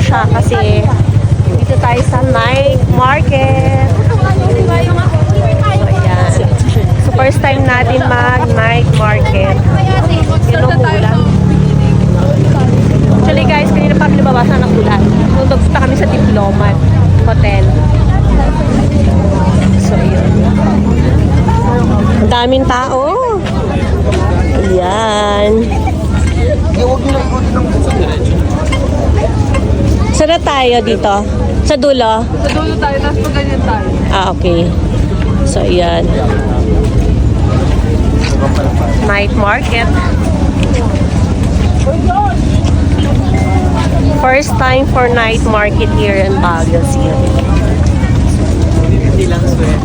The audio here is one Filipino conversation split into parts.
siya kasi dito tayo sa night market. So, ayan. So, first time natin mag-night market. Yun ang ulan. Actually guys, kanina pa kami nababasan ng ulan. Nung nagpunta kami sa Diplomat Hotel. So, yun. Ang daming tao. Ayan. Saan na tayo dito? Sa dulo? Sa dulo tayo, tapos pag ganyan tayo. Ah, okay. So, ayan. Night market. First time for night market here in Baguio City. 50 lang sweat.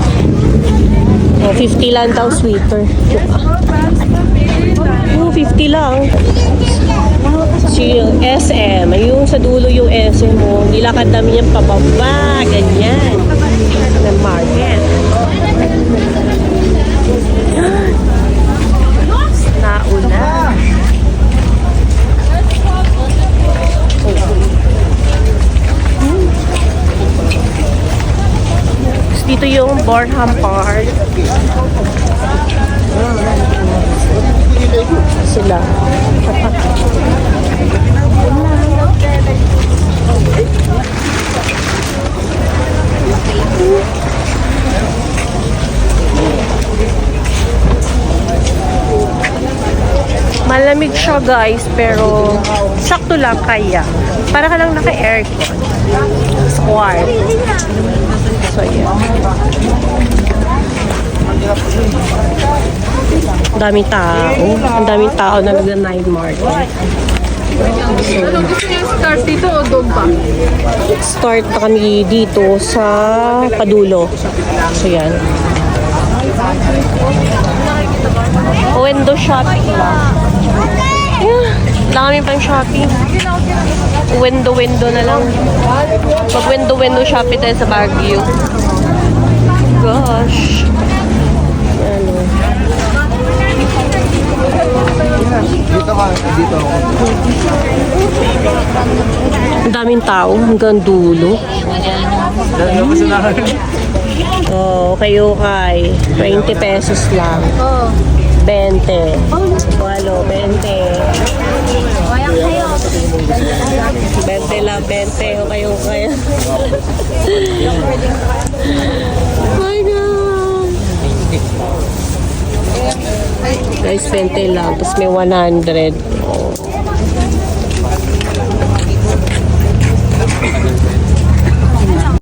Oh, 50 lang daw sweater. Oh, 50 lang. Si SM, yung sa dulo yung SM mo, nilakad namin yung pababa, ganyan. Ng market. Nauna. Dito yung Borham Park. Sila. Malamig siya guys, pero sakto lang kaya. Para ka lang naka-aircon. Squad. So, yeah. Ang daming tao. Ang daming tao na nag-night market. Ano gusto niyo start dito o doon pa? Start na kami dito sa Padulo. So, yan. Window shopping lang. Yeah. Dami pang shopping. Window na lang. Pag window shopping tayo sa Baguio. Gosh. Ano. Dito ka, dito ako. Ang daming tao hanggang dulo. Dito ko sa Oh, kayo kay 20 pesos lang. Oo. 20. Walo, 20. Kaya kayo. 20 lang, 20. O kayo kaya. My God. Guys, 20 lang. Tapos may 100. Oh.